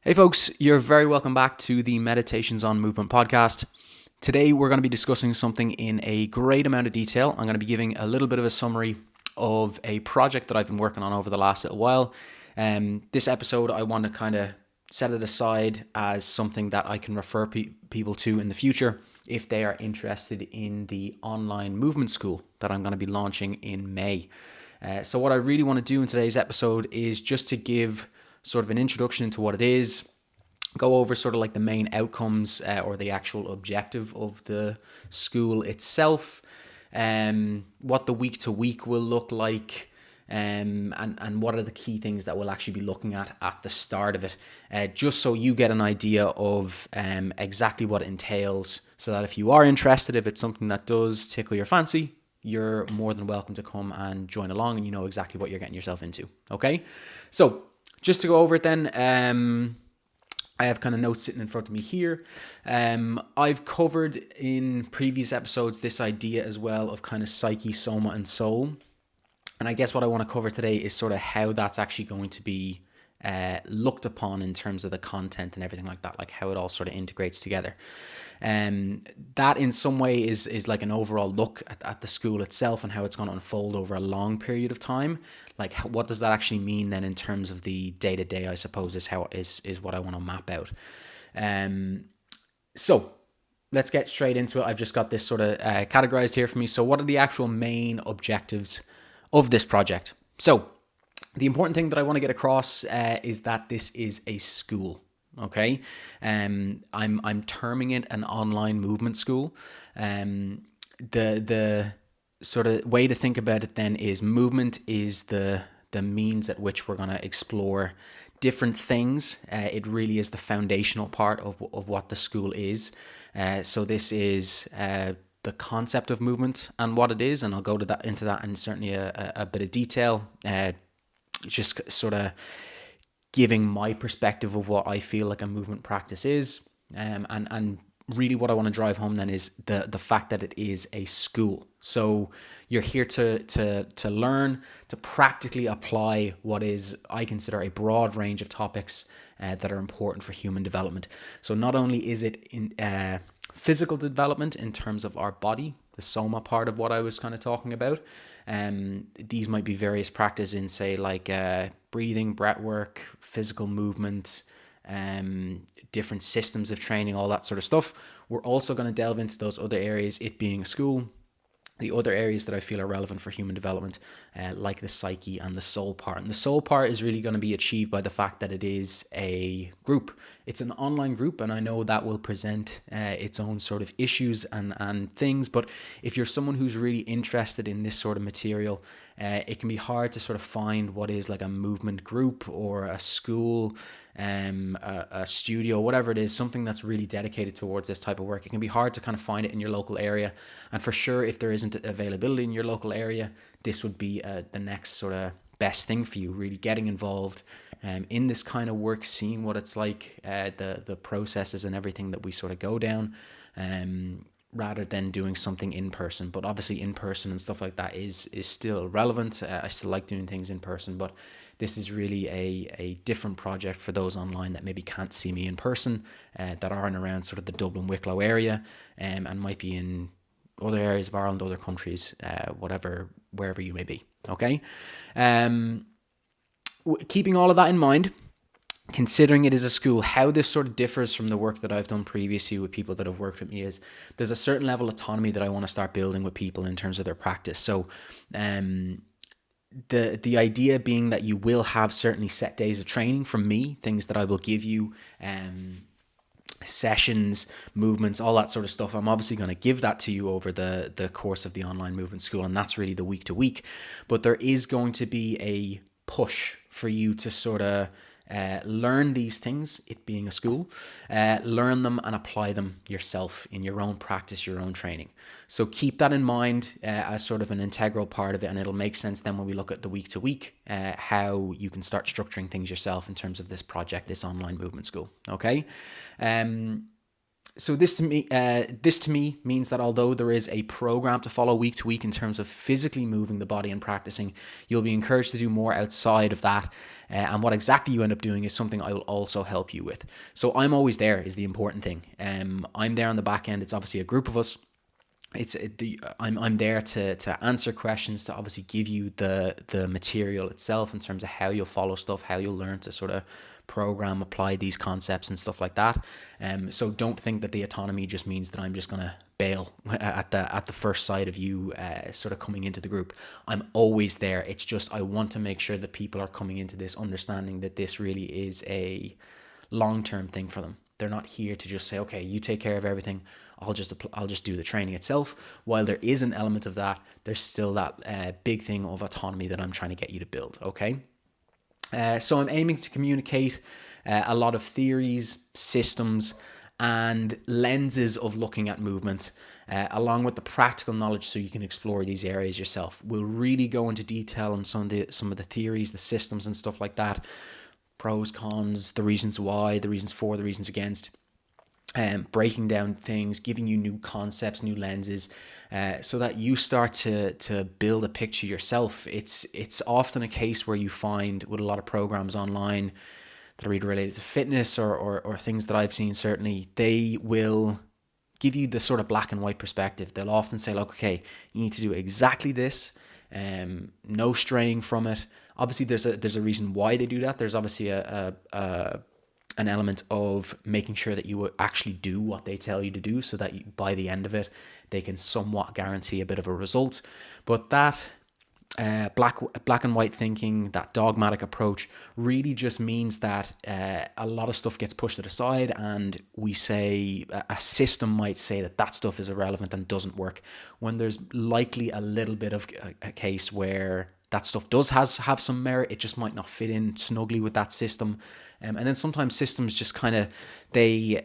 Hey folks, you're very welcome back to the Meditations on Movement podcast. Today we're going to be discussing something in a great amount of detail. I'm going to be giving a little bit of a summary of a project that I've been working on over the last little while. This episode I want to kind of set it aside as something that I can refer people to in the future if they are interested in the online movement school that I'm going to be launching in May. So what I really want to do in today's episode is just to give sort of an introduction into what it is, go over sort of like the main outcomes or the actual objective of the school itself, what the week to week will look like, and what are the key things that we'll actually be looking at the start of it, just so you get an idea of exactly what it entails, so that if you are interested, if it's something that does tickle your fancy, you're more than welcome to come and join along and you know exactly what you're getting yourself into. Okay, so just to go over it then, I have kind of notes sitting in front of me here. I've covered in previous episodes this idea as well of kind of psyche, soma, and soul. And I guess what I want to cover today is sort of how that's actually going to be looked upon in terms of the content and everything like that, like how it all sort of integrates together. That in some way is like an overall look at the school itself and how it's going to unfold over a long period of time. Like what does that actually mean then in terms of the day-to-day, I suppose, is what I want to map out. So let's get straight into it. I've just got this sort of categorized here for me. So what are the actual main objectives of this project? So the important thing that I want to get across is that this is a school. Okay, I'm terming it an online movement school. The sort of way to think about it then is movement is the means at which we're going to explore different things. It really is the foundational part of what the school is. So this is the concept of movement and what it is, and I'll go into that in certainly a bit of detail. Just sort of giving my perspective of what I feel like a movement practice is, and really what I want to drive home then is the fact that it is a school. So you're here to learn, to practically apply what is, I consider, a broad range of topics that are important for human development. So not only is it in physical development in terms of our body, the soma part of what I was kind of talking about. These might be various practices in, say, like breathing, breath work, physical movement, different systems of training, all that sort of stuff. We're also going to delve into those other areas, it being a school, the other areas that I feel are relevant for human development, like the psyche and the soul part. And the soul part is really going to be achieved by the fact that it is a group. It's an online group, and I know that will present its own sort of issues and things. But if you're someone who's really interested in this sort of material, it can be hard to sort of find what is like a movement group or a school, a studio, whatever it is, something that's really dedicated towards this type of work. It can be hard to kind of find it in your local area. And for sure, if there isn't availability in your local area, this would be the next sort of best thing for you, really getting involved in this kind of work, seeing what it's like, the processes and everything that we sort of go down, rather than doing something in person. But obviously in person and stuff like that is still relevant. I still like doing things in person, but this is really a different project for those online that maybe can't see me in person, that are in around sort of the Dublin Wicklow area, and might be in other areas of Ireland, other countries, wherever you may be. Okay, keeping all of that in mind, considering it is a school, how this sort of differs from the work that I've done previously with people that have worked with me is there's a certain level of autonomy that I want to start building with people in terms of their practice. So the idea being that you will have certainly set days of training from me, things that I will give you, sessions, movements, all that sort of stuff. I'm obviously going to give that to you over the course of the online movement school, and that's really the week to week. But there is going to be a push for you to sort of learn these things, it being a school, learn them and apply them yourself in your own practice, your own training. So keep that in mind as sort of an integral part of it, and it'll make sense then when we look at the week to week, how you can start structuring things yourself in terms of this project, this online movement school. Okay. So this to me means that although there is a program to follow week to week in terms of physically moving the body and practicing, you'll be encouraged to do more outside of that. And what exactly you end up doing is something I will also help you with. So I'm always there is the important thing. I'm there on the back end. It's obviously a group of us. I'm there to answer questions, to obviously give you the material itself in terms of how you'll follow stuff, how you'll learn to sort of program, apply these concepts and stuff like that. So don't think that the autonomy just means that I'm just gonna bail at the first sight of you sort of coming into the group. I'm always there. It's just I want to make sure that people are coming into this understanding that this really is a long-term thing for them. They're not here to just say, okay, you take care of everything. I'll just do the training itself. While there is an element of that, there's still that big thing of autonomy that I'm trying to get you to build. Okay. So I'm aiming to communicate a lot of theories, systems, and lenses of looking at movement, along with the practical knowledge, so you can explore these areas yourself. We'll really go into detail on some of the theories, the systems, and stuff like that. Pros, cons, the reasons why, the reasons for, the reasons against. Breaking down things, giving you new concepts, new lenses, so that you start to build a picture yourself. It's often a case where you find with a lot of programs online that are either related to fitness or things that I've seen, certainly, they will give you the sort of black and white perspective. They'll often say, like, okay, you need to do exactly this, no straying from it. Obviously, there's a reason why they do that. There's obviously an element of making sure that you actually do what they tell you to do, so that you, by the end of it, they can somewhat guarantee a bit of a result. But that black and white thinking, that dogmatic approach, really just means that a lot of stuff gets pushed to the side, and we say a system might say that stuff is irrelevant and doesn't work, when there's likely a little bit of a case where that stuff does have some merit. It just might not fit in snugly with that system. And then sometimes systems just kind of they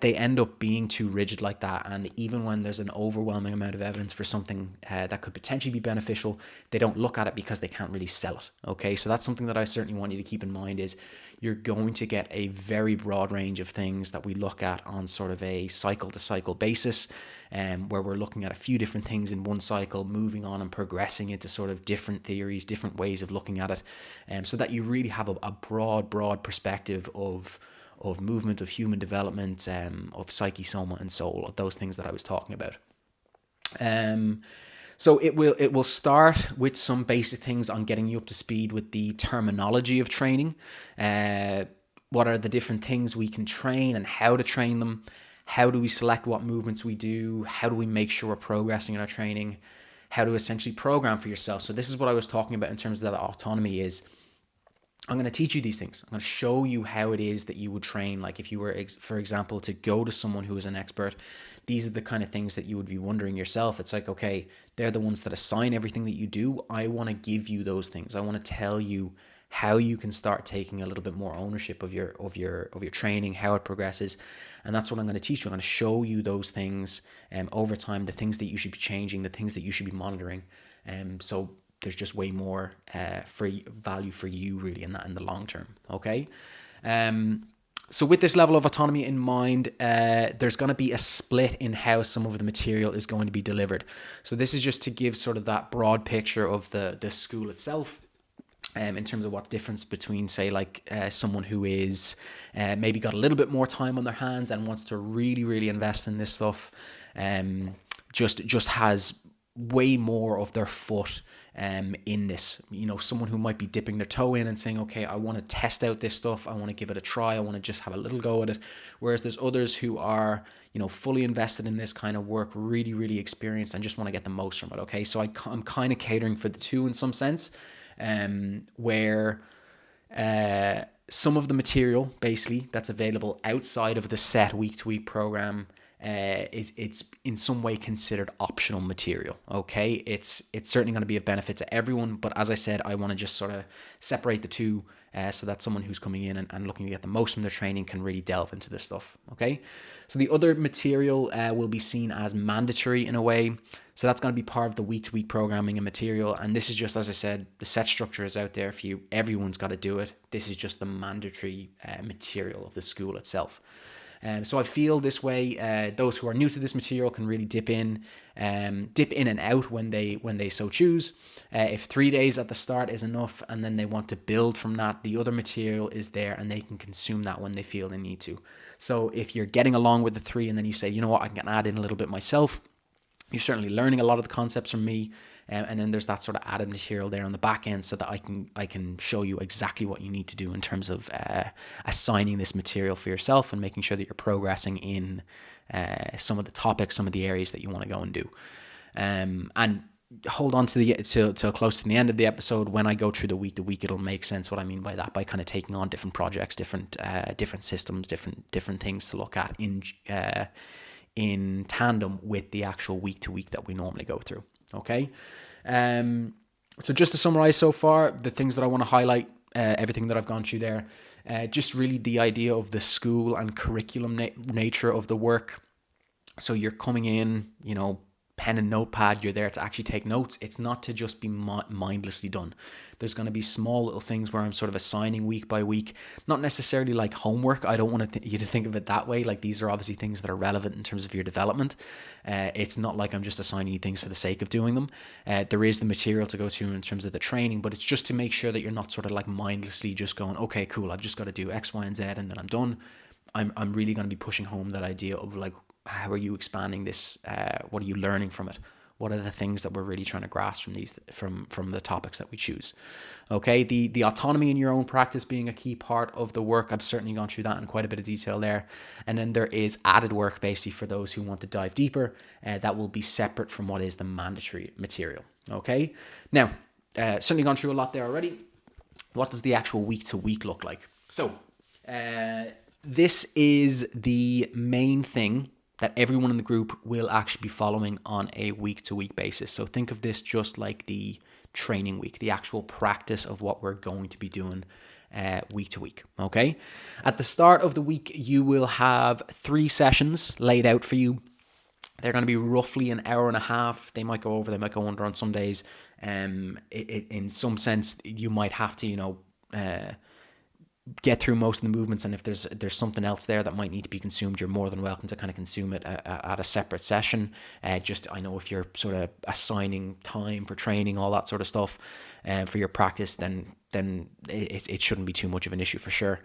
end up being too rigid like that. And even when there's an overwhelming amount of evidence for something that could potentially be beneficial, they don't look at it because they can't really sell it. Okay, so that's something that I certainly want you to keep in mind, is you're going to get a very broad range of things that we look at on sort of a cycle to cycle basis, where we're looking at a few different things in one cycle, moving on and progressing into sort of different theories, different ways of looking at it, so that you really have a broad perspective of movement, of human development, of psyche, soma, and soul, those things that I was talking about. So it will start with some basic things on getting you up to speed with the terminology of training. What are the different things we can train and how to train them? How do we select what movements we do? How do we make sure we're progressing in our training? How to essentially program for yourself. So this is what I was talking about in terms of that autonomy is, I'm going to teach you these things. I'm going to show you how it is that you would train. Like if you were, for example, to go to someone who is an expert, these are the kind of things that you would be wondering yourself. It's like, okay, they're the ones that assign everything that you do. I want to give you those things. I want to tell you how you can start taking a little bit more ownership of your training, how it progresses. And that's what I'm going to teach you. I'm going to show you those things over time, the things that you should be changing, the things that you should be monitoring. So there's just way more value for you really in the long term. Okay. So with this level of autonomy in mind, there's going to be a split in how some of the material is going to be delivered. So this is just to give sort of that broad picture of the school itself. In terms of what difference between, say, like someone who is maybe got a little bit more time on their hands and wants to really invest in this stuff, just has way more of their foot in this. You know, someone who might be dipping their toe in and saying, okay, I want to test out this stuff, I want to give it a try, I want to just have a little go at it. Whereas there's others who are, you know, fully invested in this kind of work, really experienced, and just want to get the most from it. Okay, so I'm kind of catering for the two in some sense. Where some of the material basically that's available outside of the set week-to-week program, it's in some way considered optional material. Okay, it's certainly going to be of benefit to everyone, but as I said, I want to just sort of separate the two, so that someone who's coming in and looking to get the most from their training can really delve into this stuff. Okay, so the other material will be seen as mandatory in a way. So that's going to be part of the week-to-week programming and material. And this is just, as I said, the set structure is out there for you. Everyone's got to do it. This is just the mandatory material of the school itself. So I feel this way, those who are new to this material can really dip in and out when they so choose. If 3 days at the start is enough and then they want to build from that, the other material is there and they can consume that when they feel they need to. So if you're getting along with the 3 and then you say, you know what, I can add in a little bit myself, you're certainly learning a lot of the concepts from me, and then there's that sort of added material there on the back end so that I can show you exactly what you need to do in terms of assigning this material for yourself and making sure that you're progressing in some of the topics, some of the areas that you want to go and do. And hold on to till close to the end of the episode. When I go through the week, it'll make sense what I mean by that, by kind of taking on different projects, different systems, different things to look at in tandem with the actual week to week that we normally go through. Okay. So just to summarize so far, the things that I want to highlight, everything that I've gone through there, just really the idea of the school and curriculum nature of the work. So you're coming in, pen and notepad, you're there to actually take notes. It's not to just be mindlessly done. There's going to be small little things where I'm sort of assigning week by week, not necessarily like homework. I don't want you to think of it that way. Like, these are obviously things that are relevant in terms of your development. It's not like I'm just assigning you things for the sake of doing them. There is the material to go through in terms of the training, but it's just to make sure that you're not sort of like mindlessly just going, okay, cool, I've just got to do X, Y, and Z and then I'm done. I'm really going to be pushing home that idea of like, how are you expanding this? What are you learning from it? What are the things that we're really trying to grasp from these, from the topics that we choose? Okay, the autonomy in your own practice being a key part of the work. I've certainly gone through that in quite a bit of detail there. And then there is added work basically for those who want to dive deeper. That will be separate from what is the mandatory material. Okay, now certainly gone through a lot there already. What does the actual week to week look like? So this is the main thing that everyone in the group will actually be following on a week-to-week basis. So think of this just like the training week, the actual practice of what we're going to be doing week to week, okay? At the start of the week, you will have 3 sessions laid out for you. They're going to be roughly an hour and a half. They might go over, they might go under on some days. In some sense, you might have to, get through most of the movements, and if there's something else there that might need to be consumed, you're more than welcome to kind of consume it at a separate session. I know if you're sort of assigning time for training, all that sort of stuff, for your practice, then it shouldn't be too much of an issue for sure.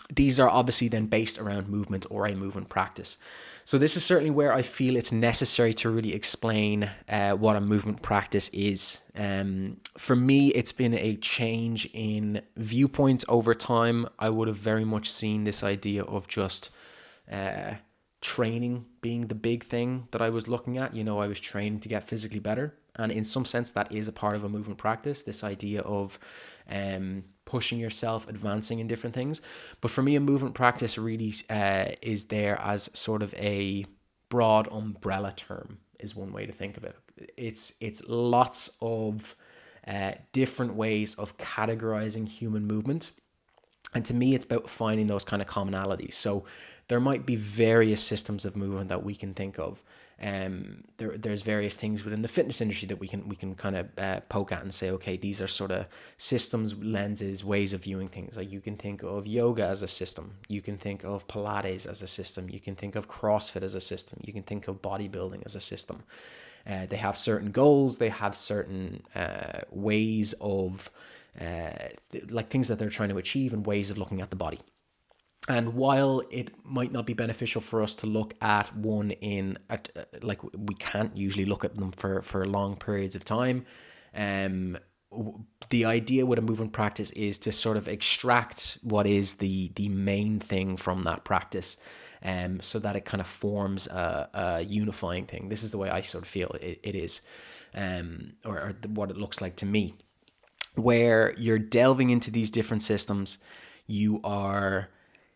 These are obviously then based around movement or a movement practice. So this is certainly where I feel it's necessary to really explain what a movement practice is. For me, it's been a change in viewpoints over time. I would have very much seen this idea of just training being the big thing that I was looking at. I was training to get physically better. And in some sense, that is a part of a movement practice, this idea of pushing yourself, advancing in different things. But for me, a movement practice really is there as sort of a broad umbrella term, is one way to think of it. It's lots of different ways of categorizing human movement. And to me, it's about finding those kind of commonalities. So there might be various systems of movement that we can think of. There's various things within the fitness industry that we can kind of poke at and say, okay, these are sort of systems, lenses, ways of viewing things. Like, you can think of yoga as a system. You can think of Pilates as a system. You can think of CrossFit as a system. You can think of bodybuilding as a system. They have certain goals. They have certain ways of like things that they're trying to achieve and ways of looking at the body. And while it might not be beneficial for us to look at one like we can't usually look at them for long periods of time, the idea with a movement practice is to sort of extract what is the main thing from that practice, so that it kind of forms a unifying thing. This is the way I sort of feel it is, or what it looks like to me, where you're delving into these different systems. You are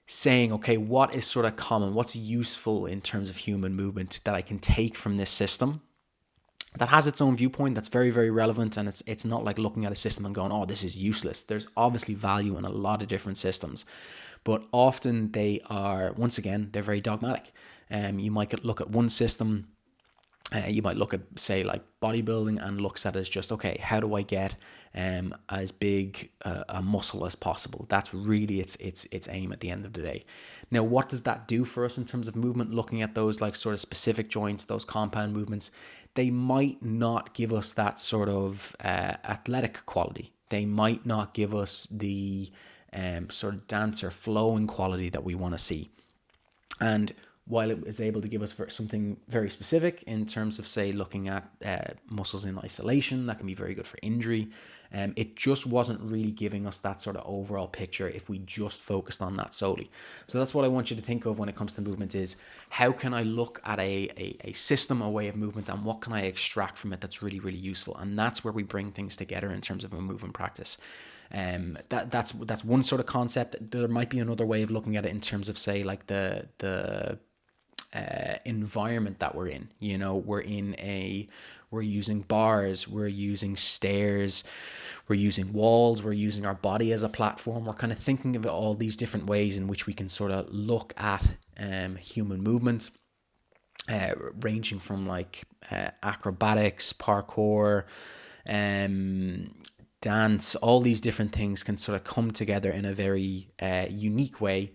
saying, okay, what is sort of common, what's useful in terms of human movement that I can take from this system that has its own viewpoint, that's very, very relevant. And it's not like looking at a system and going, oh, this is useless. There's obviously value in a lot of different systems, but often they are, once again, they're very dogmatic. You might look at one system You might look at, say, like bodybuilding, and looks at it as just, okay, how do I get as big a muscle as possible? That's really its aim at the end of the day. Now, what does that do for us in terms of movement? Looking at those like sort of specific joints, those compound movements, they might not give us that sort of athletic quality. They might not give us the sort of dancer flowing quality that we want to see. And while it was able to give us something very specific in terms of, say, looking at muscles in isolation, that can be very good for injury, it just wasn't really giving us that sort of overall picture if we just focused on that solely. So that's what I want you to think of when it comes to movement is, how can I look at a system, a way of movement, and what can I extract from it that's really, really useful? And that's where we bring things together in terms of a movement practice. That's one sort of concept. There might be another way of looking at it in terms of, say, like the environment that we're in. We're using bars, we're using stairs, we're using walls, we're using our body as a platform. We're kind of thinking of all these different ways in which we can sort of look at human movement, ranging from like acrobatics, parkour, dance. All these different things can sort of come together in a very unique way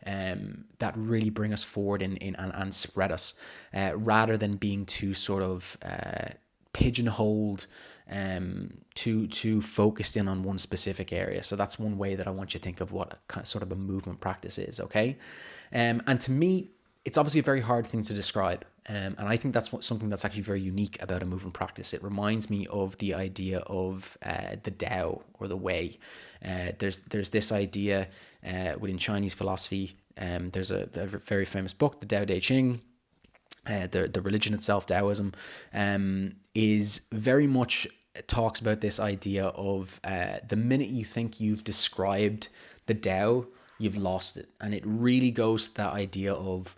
that really bring us forward and spread us, rather than being too sort of pigeonholed, too focused in on one specific area. So that's one way that I want you to think of what sort of a movement practice is, okay? And to me, it's obviously a very hard thing to describe. And I think that's something that's actually very unique about a movement practice. It reminds me of the idea of the Tao, or the Way. There's this idea within Chinese philosophy. There's a very famous book, the Tao Te Ching. The religion itself, Taoism, is very much talks about this idea of the minute you think you've described the Tao, you've lost it. And it really goes to that idea of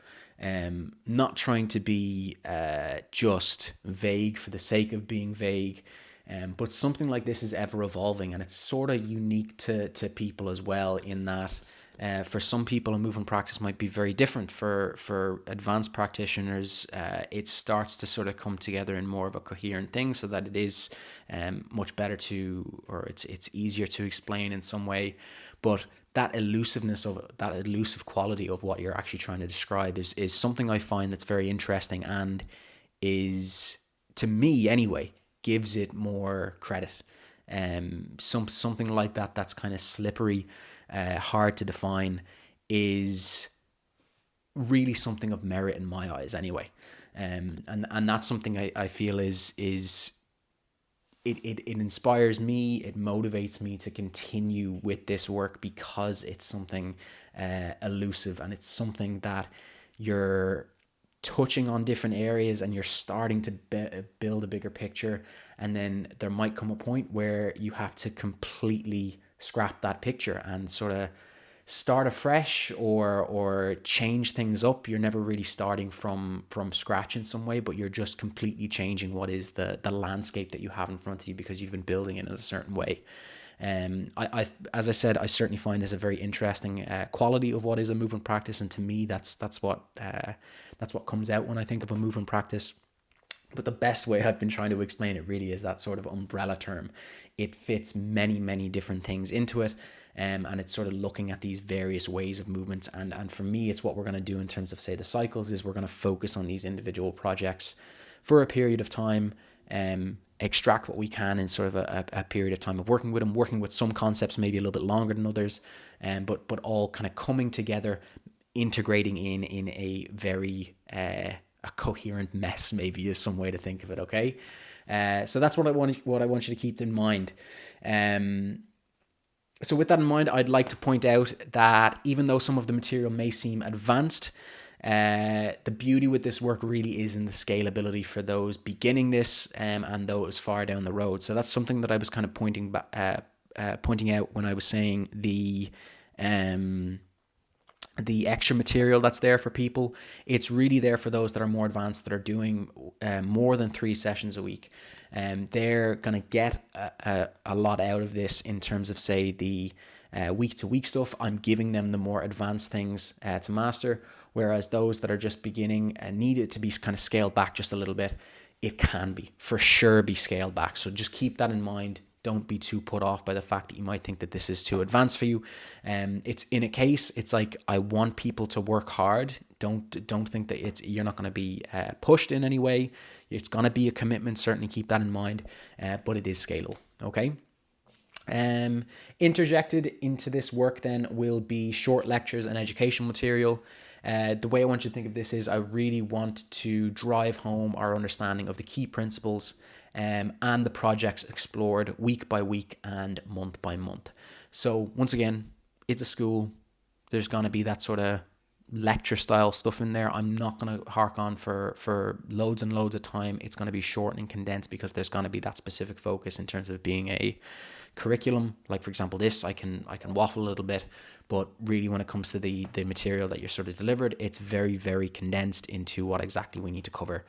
not trying to be just vague for the sake of being vague, but something like this is ever evolving, and it's sort of unique to people as well, in that for some people, a movement practice might be very different. For advanced practitioners, it starts to sort of come together in more of a coherent thing, so that it is much better to, or it's easier to explain in some way. But that elusive quality of what you're actually trying to describe is something I find that's very interesting, and is, to me anyway, gives it more credit. Something like that that's kind of slippery, hard to define, is really something of merit in my eyes anyway. And that's something I feel is it inspires me, it motivates me to continue with this work, because it's something elusive, and it's something that you're touching on different areas, and you're starting to build a bigger picture. And then there might come a point where you have to completely scrap that picture and sort of start afresh, or change things up. You're never really starting from scratch in some way, but you're just completely changing what is the landscape that you have in front of you, because you've been building it in a certain way. I as I said, I certainly find this a very interesting quality of what is a movement practice, and to me, that's what comes out when I think of a movement practice. But the best way I've been trying to explain it really is that sort of umbrella term. It fits many, many different things into it. And it's sort of looking at these various ways of movement. And for me, it's what we're going to do in terms of, say, the cycles, is we're going to focus on these individual projects for a period of time, extract what we can in sort of a period of time of working with them, working with some concepts maybe a little bit longer than others, but all kind of coming together, integrating in a very a coherent mess, maybe, is some way to think of it. Okay, so that's what I want you to keep in mind. So with that in mind, I'd like to point out that even though some of the material may seem advanced, the beauty with this work really is in the scalability for those beginning this, and those far down the road. So that's something that I was kind of pointing out when I was saying the extra material that's there for people. It's really there for those that are more advanced, that are doing more than 3 sessions a week. They're going to get a lot out of this in terms of, say, the week to week stuff, I'm giving them the more advanced things to master. Whereas those that are just beginning and need it to be kind of scaled back just a little bit, it can be for sure be scaled back. So just keep that in mind. Don't be too put off by the fact that you might think that this is too advanced for you. It's in a case, it's like I want people to work hard. Don't think that you're not going to be pushed in any way. It's going to be a commitment. Certainly keep that in mind, but it is scalable. Okay. Interjected into this work then will be short lectures and educational material. The way I want you to think of this is I really want to drive home our understanding of the key principles and the projects explored week by week and month by month. So once again, it's a school. There's going to be that sort of lecture style stuff in there. I'm not going to hark on for loads and loads of time. It's going to be short and condensed because there's going to be that specific focus in terms of being a curriculum. Like for example, this I can waffle a little bit, but really when it comes to the material that you're sort of delivered, it's very, very condensed into what exactly we need to cover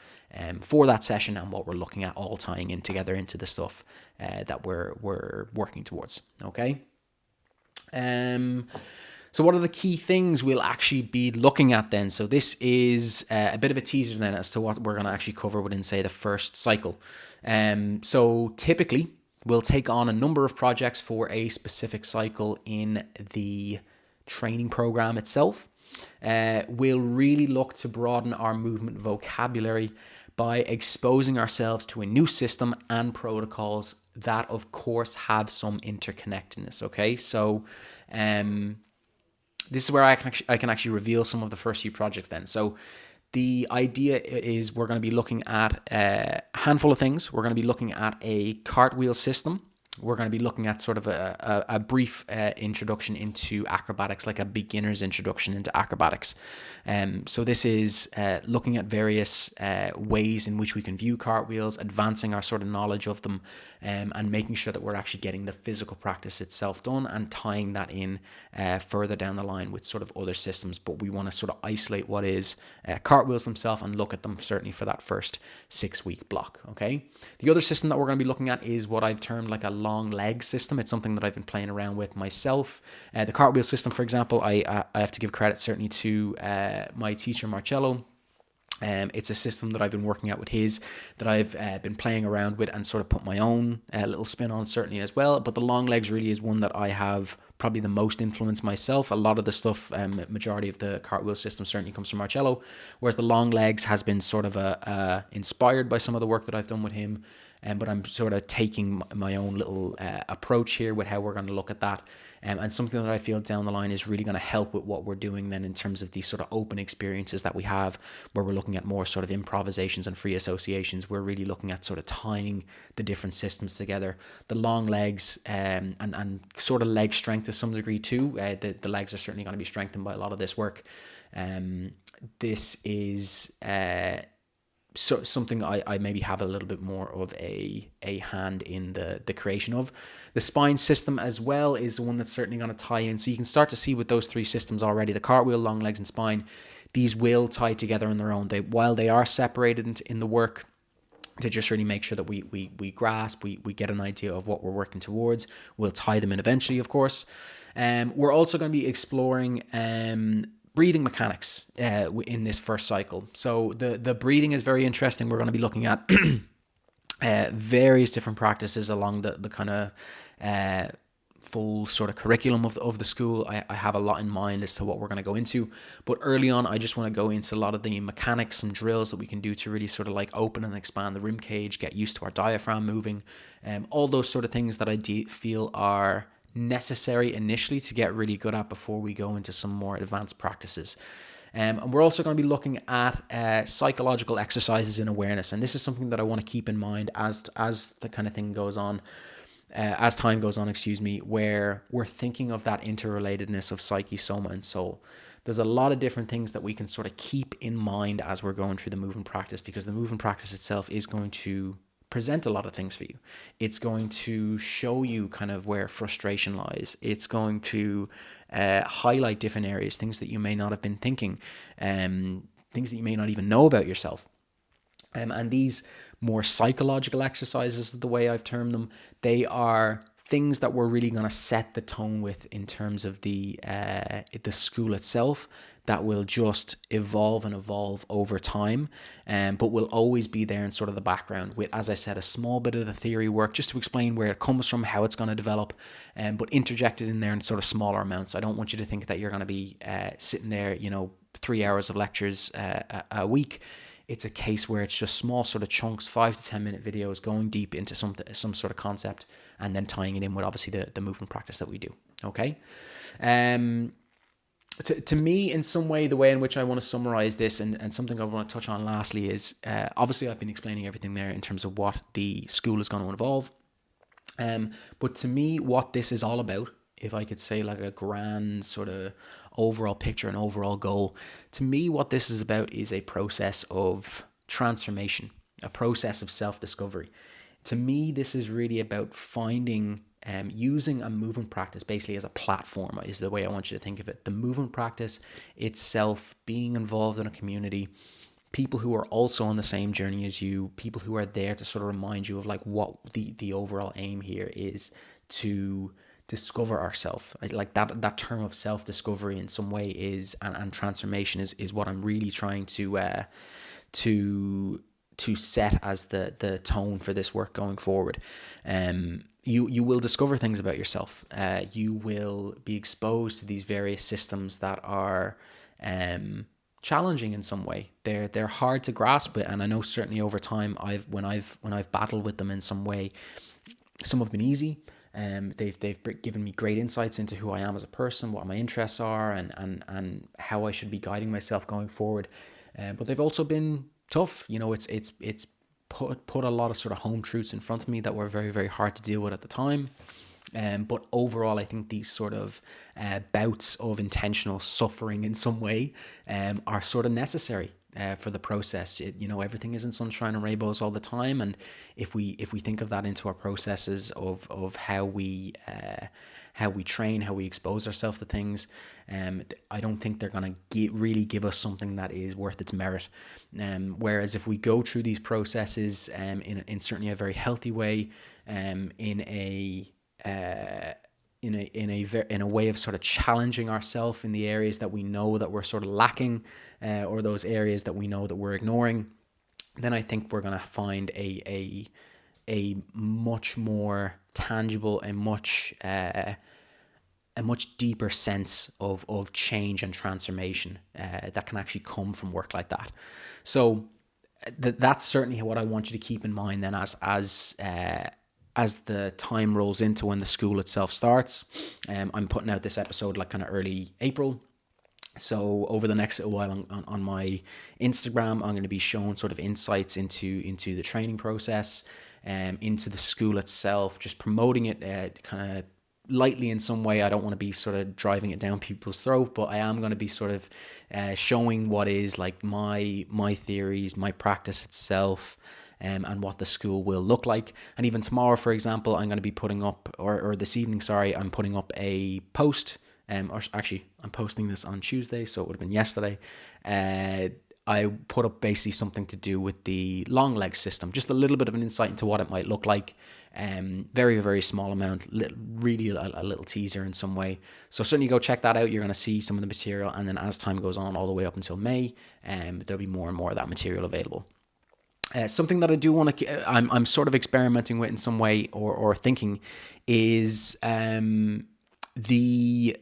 for that session and what we're looking at, all tying in together into the stuff that we're working towards. Okay. So what are the key things we'll actually be looking at then? So this is a bit of a teaser then as to what we're going to actually cover within, say, the first cycle. So typically, we'll take on a number of projects for a specific cycle in the training program itself. We'll really look to broaden our movement vocabulary by exposing ourselves to a new system and protocols that, of course, have some interconnectedness. Okay, so this is where I can actually reveal some of the first few projects then. So the idea is we're going to be looking at a handful of things. We're going to be looking at a cartwheel system. We're going to be looking at sort of a brief introduction into acrobatics, like a beginner's introduction into acrobatics. So this is looking at various ways in which we can view cartwheels, advancing our sort of knowledge of them, and making sure that we're actually getting the physical practice itself done and tying that in further down the line with sort of other systems. But we want to sort of isolate what is cartwheels themselves and look at them certainly for that first 6-week block. Okay. The other system that we're going to be looking at is what I've termed like a long leg system. It's something that I've been playing around with myself. The cartwheel system, for example, I have to give credit certainly to my teacher Marcello. It's a system that I've been working out with his, that I've been playing around with and sort of put my own little spin on certainly as well. But the long legs really is one that I have probably the most influence myself. A lot of the stuff, majority of the cartwheel system certainly comes from Marcello, whereas the long legs has been sort of inspired by some of the work that I've done with him. But I'm sort of taking my own little approach here with how we're going to look at that. And something that I feel down the line is really going to help with what we're doing then in terms of these sort of open experiences that we have, where we're looking at more sort of improvisations and free associations. We're really looking at sort of tying the different systems together. The long legs and sort of leg strength to some degree too. The legs are certainly going to be strengthened by a lot of this work. This is so something I maybe have a little bit more of a hand in the creation of. The spine system as well is the one that's certainly going to tie in. So you can start to see with those three systems already, the cartwheel, long legs, and spine, these will tie together on their own. While they are separated in the work, to just really make sure that we grasp, we get an idea of what we're working towards. We'll tie them in eventually, of course. We're also going to be exploring breathing mechanics in this first cycle. So the breathing is very interesting. We're going to be looking at various different practices along the kind of full sort of curriculum of the school. I have a lot in mind as to what we're going to go into, but early on I just want to go into a lot of the mechanics and drills that we can do to really sort of like open and expand the rib cage, get used to our diaphragm moving, all those sort of things that I feel are necessary initially to get really good at before we go into some more advanced practices. And we're also going to be looking at psychological exercises in awareness, and this is something that I want to keep in mind as the kind of thing goes on, as time goes on, where we're thinking of that interrelatedness of psyche, soma, and soul. There's a lot of different things that we can sort of keep in mind as we're going through the movement practice, because the movement practice itself is going to present a lot of things for you. It's going to show you kind of where frustration lies. It's going to highlight different areas, things that you may not have been thinking, things that you may not even know about yourself. And these more psychological exercises, the way I've termed them, they are things that we're really going to set the tone with in terms of the school itself that will just evolve and evolve over time, but will always be there in sort of the background with, as I said, a small bit of the theory work just to explain where it comes from, how it's going to develop, but interjected in there in sort of smaller amounts. I don't want you to think that you're going to be sitting there, 3 hours of lectures a week. It's a case where it's just small sort of chunks, 5 to 10 minute videos, going deep into some sort of concept, and then tying it in with obviously the movement practice that we do. Okay. To me, in some way, the way in which I want to summarize this, and something I want to touch on lastly is, obviously I've been explaining everything there in terms of what the school is going to involve. But to me, what this is all about, if I could say like a grand sort of overall picture and overall goal, to me, what this is about is a process of transformation, a process of self-discovery. To me, this is really about finding, using a movement practice basically as a platform is the way I want you to think of it. The movement practice itself, being involved in a community, people who are also on the same journey as you, people who are there to sort of remind you of like what the overall aim here is, to discover ourselves. Like that term of self-discovery in some way is, and transformation is what I'm really trying to set as the tone for this work going forward. You will discover things about yourself. You will be exposed to these various systems that are challenging in some way. They're hard to grasp, and I know certainly over time when I've battled with them in some way, some have been easy. They've given me great insights into who I am as a person, what my interests are, and how I should be guiding myself going forward. But they've also been tough. It's put a lot of sort of home truths in front of me that were very, very hard to deal with at the time. But overall, I think these sort of bouts of intentional suffering in some way are sort of necessary for the process. Everything isn't sunshine and rainbows all the time, and if we think of that into our processes of how we train, how we expose ourselves to things, I don't think they're going to really give us something that is worth its merit. Whereas if we go through these processes in certainly a very healthy way, in a way of sort of challenging ourselves in the areas that we know that we're sort of lacking, or those areas that we know that we're ignoring, then I think we're going to find a much more tangible, a much deeper sense of change and transformation that can actually come from work like that. So that's certainly what I want you to keep in mind then as the time rolls into when the school itself starts. I'm putting out this episode like kind of early April. So over the next little while on my Instagram, I'm going to be showing sort of insights into the training process, into the school itself, just promoting it kind of lightly in some way. I don't want to be sort of driving it down people's throat, but I am going to be sort of showing what is like my theories, my practice itself, and what the school will look like. And even tomorrow, for example, I'm going to be putting up, or this evening, sorry, I'm putting up a post. Or actually, I'm posting this on Tuesday, so it would have been yesterday. I put up basically something to do with the long leg system, just a little bit of an insight into what it might look like. Very, very small amount, really a little teaser in some way. So certainly go check that out. You're going to see some of the material, and then as time goes on, all the way up until May, there'll be more and more of that material available. Something that I do want to, I'm sort of experimenting with in some way, or thinking, is the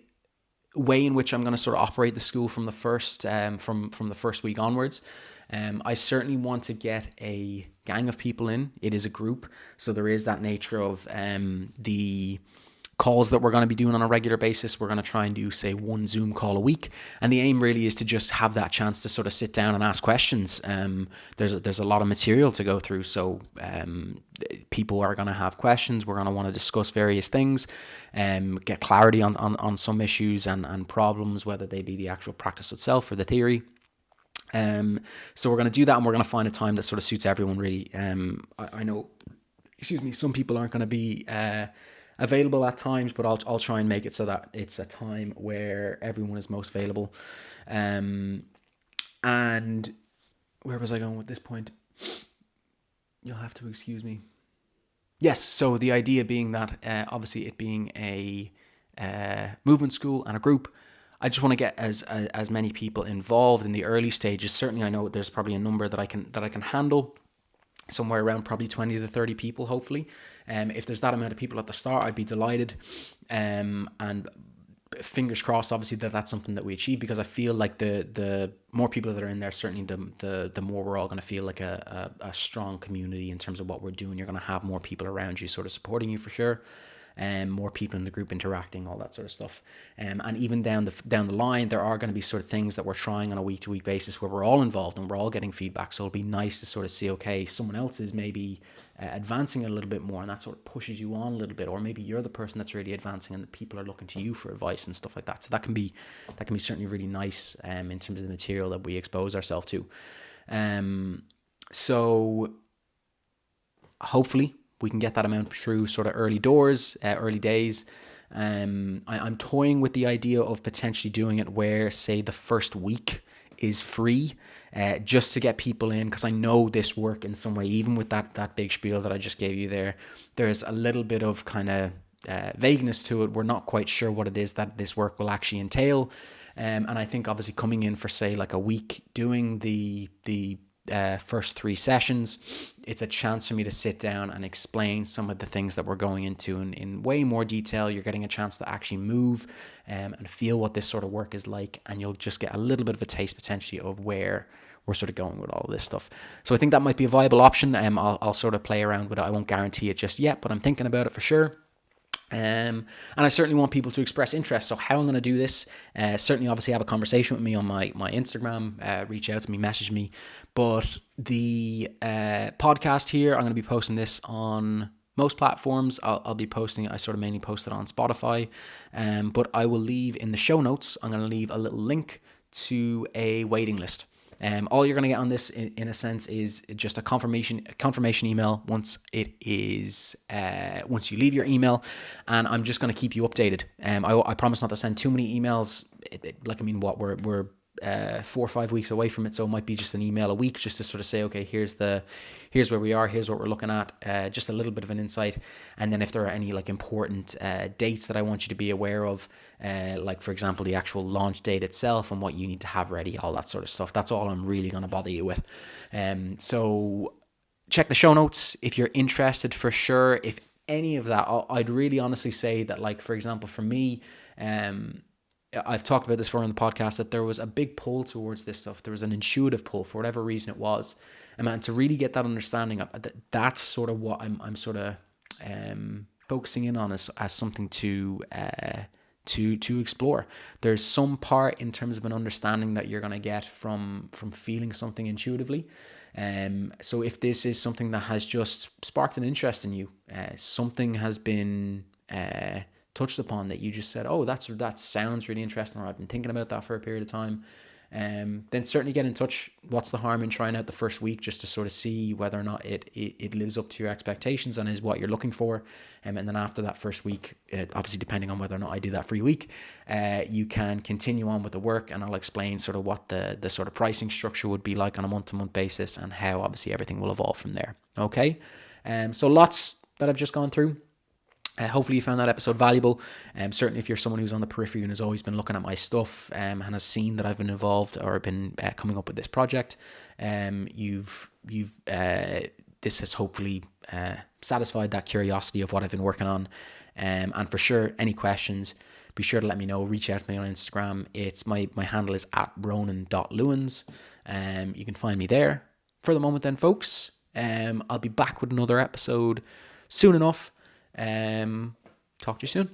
way in which I'm going to sort of operate the school from the first from the first week onwards. I certainly want to get a gang of people in. It is a group, so there is that nature of the calls that we're going to be doing on a regular basis. We're going to try and do, say, one Zoom call a week, and the aim really is to just have that chance to sort of sit down and ask questions. There's a lot of material to go through, so people are going to have questions. We're going to want to discuss various things, get clarity on some issues and problems, whether they be the actual practice itself or the theory. So we're going to do that, and we're going to find a time that sort of suits everyone, really. I know, some people aren't going to be available at times, but I'll try and make it so that it's a time where everyone is most available. And where was I going with this point? You'll have to excuse me. Yes, so the idea being that obviously it being a movement school and a group, I just want to get as many people involved in the early stages. Certainly, I know there's probably a number that I can handle, somewhere around probably 20 to 30 people, hopefully. If there's that amount of people at the start, I'd be delighted. And fingers crossed, obviously, that's something that we achieve, because I feel like the more people that are in there, certainly the more we're all going to feel like a strong community in terms of what we're doing. You're going to have more people around you sort of supporting you for sure. More people in the group interacting, all that sort of stuff. And even down the line, there are going to be sort of things that we're trying on a week-to-week basis where we're all involved and we're all getting feedback. So it'll be nice to sort of see, okay, someone else is maybe advancing a little bit more, and that sort of pushes you on a little bit, or maybe you're the person that's really advancing and the people are looking to you for advice and stuff like that. So that can be certainly really nice in terms of the material that we expose ourselves to. So hopefully we can get that amount through sort of early days. I'm toying with the idea of potentially doing it where, say, the first week is free, just to get people in, because I know this work in some way. Even with that big spiel that I just gave you there's a little bit of kind of vagueness to it. We're not quite sure what it is that this work will actually entail. And I think obviously coming in for, say, like a week, doing the first 3 sessions, it's a chance for me to sit down and explain some of the things that we're going into in way more detail. You're getting a chance to actually move and feel what this sort of work is like, and you'll just get a little bit of a taste potentially of where we're sort of going with all of this stuff. So I think that might be a viable option. I'll sort of play around with it. I won't guarantee it just yet, but I'm thinking about it for sure. And I certainly want people to express interest. So how I'm going to do this, certainly obviously have a conversation with me on my Instagram, reach out to me, message me. But the podcast here, I'm going to be posting this on most platforms. I'll be posting it. I sort of mainly post it on Spotify. But I will leave in the show notes, I'm going to leave a little link to a waiting list. All you're going to get on this, in a sense, is just a confirmation email once it is once you leave your email, and I'm just going to keep you updated. I promise not to send too many emails. We're 4 or 5 weeks away from it, so it might be just an email a week, just to sort of say, okay, here's where we are, here's what we're looking at, just a little bit of an insight. And then if there are any like important dates that I want you to be aware of, like for example the actual launch date itself and what you need to have ready, all that sort of stuff, that's all I'm really going to bother you with. So check the show notes if you're interested, for sure. If any of that, I'd really honestly say that, like, for example, for me, I've talked about this before on the podcast, that there was a big pull towards this stuff. There was an intuitive pull for whatever reason it was. And to really get that understanding of that's sort of what I'm sort of focusing in on as something to explore. There's some part in terms of an understanding that you're going to get from feeling something intuitively. So if this is something that has just sparked an interest in you, something has been touched upon that you just said, oh, that sounds really interesting, or I've been thinking about that for a period of time, then certainly get in touch. What's the harm in trying out the first week, just to sort of see whether or not it lives up to your expectations and is what you're looking for. And then after that first week, obviously depending on whether or not I do that free week, you can continue on with the work, and I'll explain sort of what the sort of pricing structure would be like on a month-to-month basis, and how obviously everything will evolve from there. Okay, so lots that I've just gone through. Hopefully you found that episode valuable. Certainly if you're someone who's on the periphery and has always been looking at my stuff, and has seen that I've been involved or been coming up with this project, this has hopefully satisfied that curiosity of what I've been working on. And for sure, any questions, be sure to let me know. Reach out to me on Instagram. It's my handle is @ronan.lewins. You can find me there. For the moment then, folks, I'll be back with another episode soon enough. Talk to you soon.